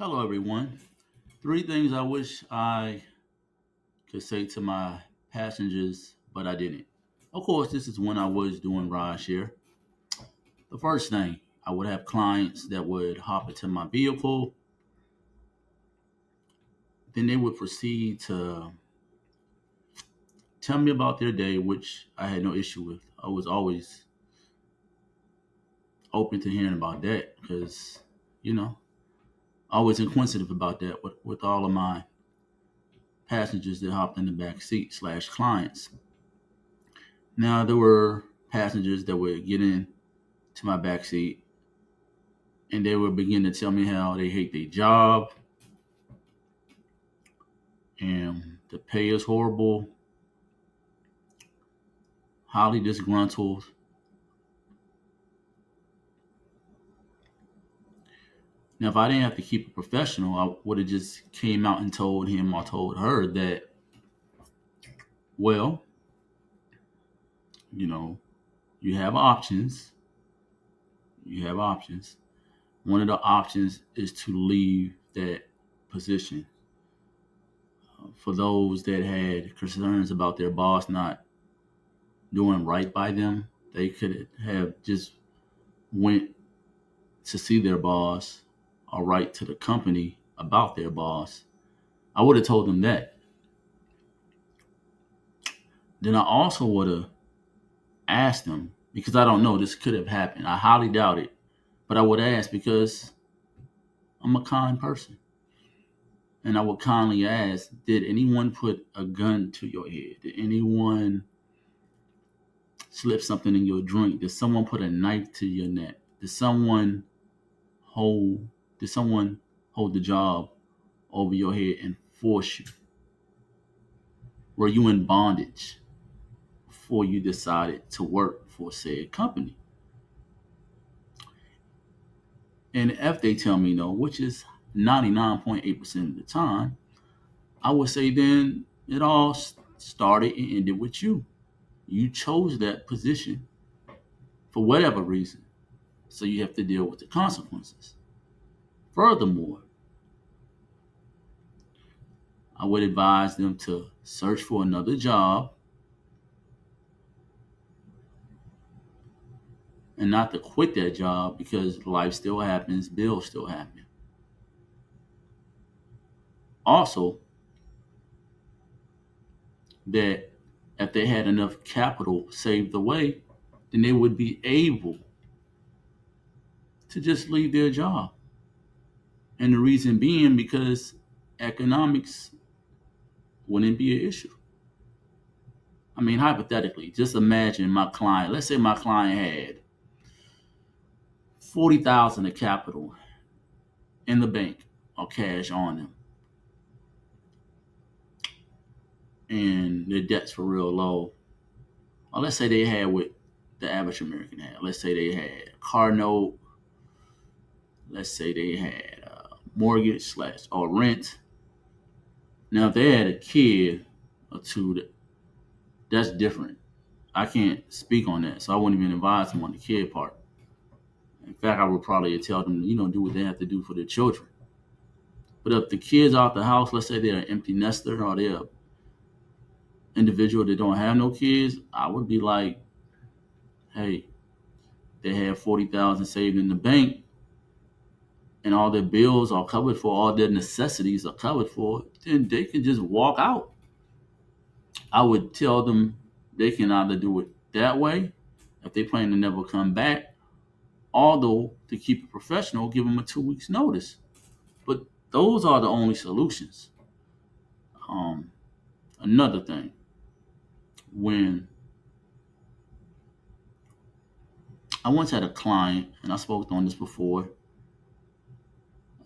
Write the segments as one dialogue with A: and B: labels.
A: Hello, everyone. Three things I wish I could say to my passengers, but I didn't. Of course, this is when I was doing rideshare. The first thing, I would have clients that would hop into my vehicle. Then they would proceed to tell me about their day, which I had no issue with. I was always open to hearing about that because, you know, always inquisitive about that with all of my passengers that hopped in the back seat slash clients. Now there were passengers that would get in to my back seat and they would begin to tell me how they hate their job and the pay is horrible, highly disgruntled. Now if I didn't have to keep it professional, I would have just came out and told him or told her that, well, you know, you have options. You have options. One of the options is to leave that position. For those that had concerns about their boss not doing right by them, they could have just went to see their boss or write to the company about their boss. I would have told them that. Then I also would have asked them because I don't know, this could have happened. I highly doubt it, but I would ask because I'm a kind person. And I would kindly ask, did anyone put a gun to your head? Did anyone slip something in your drink? Did someone put a knife to your neck? Hold did someone hold the job over your head and force you? Were you in bondage before you decided to work for said company? And if they tell me no, which is 99.8% of the time, I would say then it all started and ended with you. You chose that position for whatever reason, so you have to deal with the consequences. Furthermore, I would advise them to search for another job and not to quit that job because life still happens, bills still happen. Also, that if they had enough capital saved away, then they would be able to just leave their job. And the reason being because economics wouldn't be an issue. I mean, hypothetically, just imagine my client. Let's say my client had 40,000 of capital in the bank or cash on them, and their debts were real low. Or let's say they had what the average American had. Let's say they had a car note. Let's say they had a mortgage slash or rent. Now, if they had a kid or two, that's different. I can't speak on that, so I wouldn't even advise them on the kid part. In fact, I would probably tell them, do what they have to do for their children. But if the kids out the house, let's say they're an empty nester or they're an individual that don't have no kids, I would be like, hey, they have 40,000 saved in the bank and all their bills are covered for, all their necessities are covered for, then they can just walk out. I would tell them they can either do it that way if they plan to never come back, although to keep it professional, give them a 2 weeks notice. But those are the only solutions. Um, Another thing, when I once had a client, and I spoke on this before,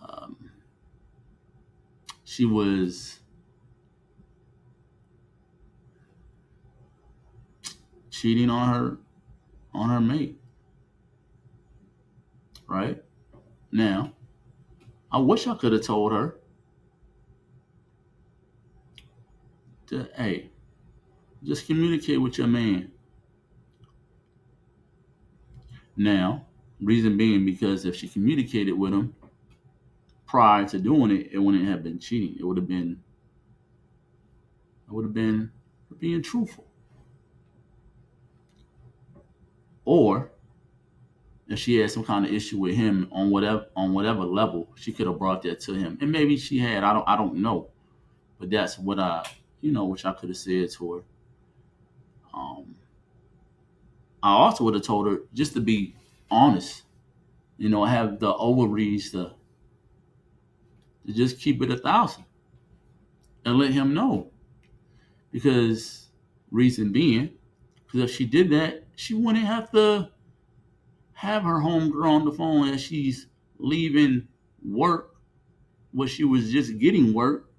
A: um, she was cheating on her mate. Right now, I wish I could have told her to, hey, just communicate with your man. Now, reason being because if she communicated with him, prior to doing it, it wouldn't have been cheating. It would have been being truthful. Or if she had some kind of issue with him on whatever level, she could have brought that to him. And maybe she had. I don't know. But that's what which I could have said to her. Um, I also would have told her just to be honest. Have the overreach to just keep it 1,000 and let him know. Because reason being, because if she did that, she wouldn't have to have her homegirl on the phone as she's leaving work, where she was just getting work.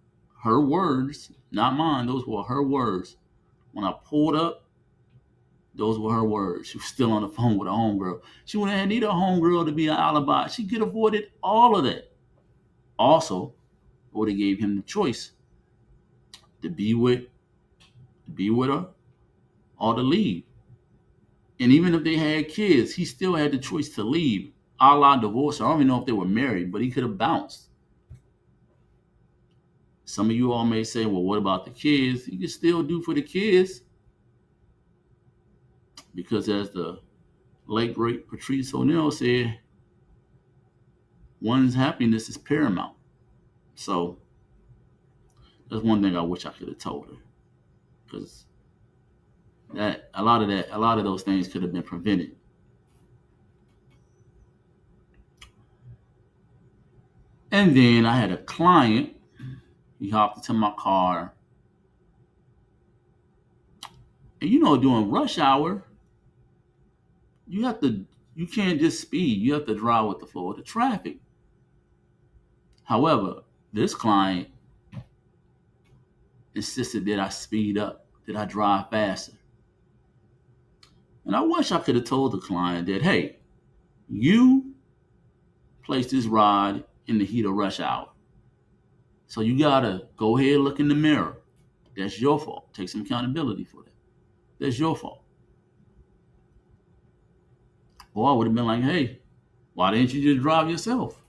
A: Her words, not mine. Those were her words. When I pulled up, those were her words. She was still on the phone with a homegirl. She wouldn't have needed a homegirl to be an alibi. She could have avoided all of that. Also, would have gave him the choice to be with her or to leave. And even if they had kids, he still had the choice to leave. A la divorce. I don't even know if they were married, but he could have bounced. Some of you all may say, well, what about the kids? You can still do for the kids because, as the late great Patrice O'Neill said, one's happiness is paramount. So that's one thing I wish I could have told her, because a lot of those things could have been prevented. And then I had a client. He hopped into my car, and during rush hour, you have to you can't just speed. You have to drive with the flow of the traffic. However, this client insisted that I speed up, that I drive faster. And I wish I could have told the client that, hey, you placed this ride in the heat of rush hour. So you gotta go ahead and look in the mirror. That's your fault. Take some accountability for that. That's your fault. Or I would have been like, hey, why didn't you just drive yourself?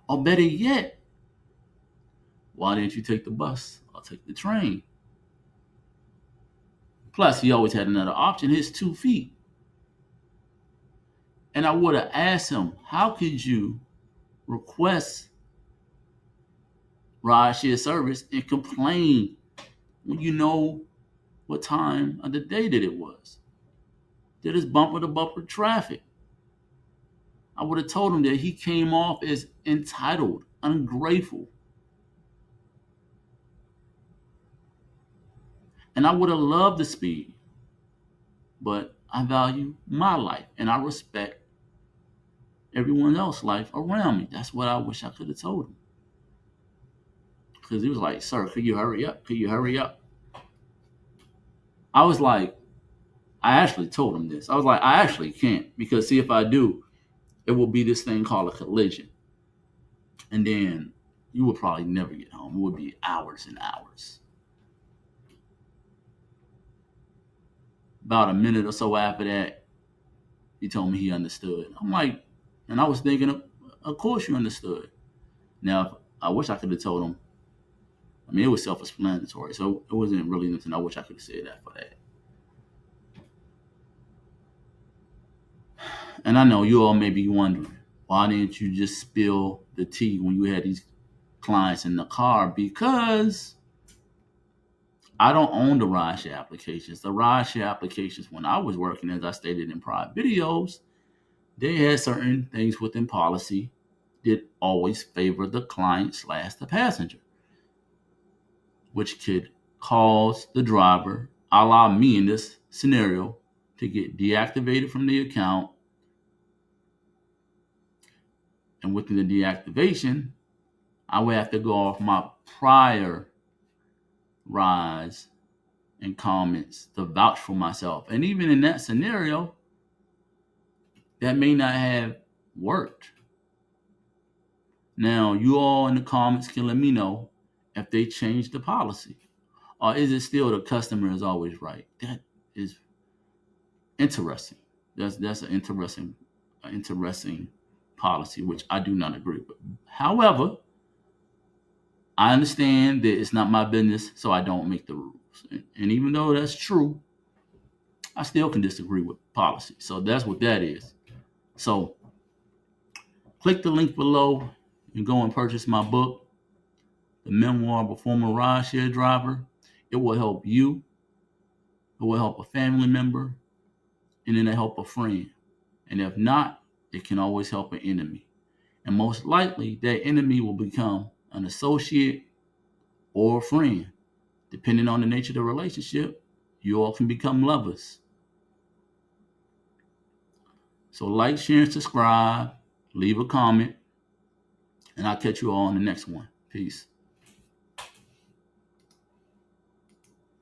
A: Or better yet, why didn't you take the bus or take the train? Plus, he always had another option, his 2 feet. And I would have asked him, how could you request rideshare service and complain when you know what time of the day that it was? That is bumper to bumper traffic. I would have told him that he came off as entitled, ungrateful. And I would have loved the speed, but I value my life and I respect everyone else's life around me. That's what I wish I could have told him. Because he was like, sir, could you hurry up? Could you hurry up? I was like, I actually told him this. I was like, I actually can't, because see, if I do, it will be this thing called a collision. And then you will probably never get home. It would be hours and hours. About a minute or so after that, he told me he understood. I'm like, and I was thinking, of course you understood. Now, I wish I could have told him. I mean, it was self-explanatory, so it wasn't really nothing. I wish I could have said that for that. And I know you all may be wondering, why didn't you just spill the tea when you had these clients in the car? Because I don't own the rideshare applications. The rideshare applications, when I was working, as I stated in prior videos, they had certain things within policy that always favor the client slash the passenger, which could cause the driver, a la me in this scenario, to get deactivated from the account. And within the deactivation, I would have to go off my prior rides and comments to vouch for myself. And even in that scenario, that may not have worked. Now, you all in the comments can let me know if they changed the policy. Or is it still the customer is always right? That is interesting. That's an interesting policy, which I do not agree with. However, I understand that it's not my business, so I don't make the rules. And even though that's true, I still can disagree with policy. So that's what that is. So click the link below and go and purchase my book, The Memoir of a Former Rideshare Driver. It will help you, it will help a family member, and then it'll help a friend. And if not, it can always help an enemy. And most likely, that enemy will become an associate or a friend. Depending on the nature of the relationship, you all can become lovers. So like, share, and subscribe, leave a comment, and I'll catch you all on the next one. Peace.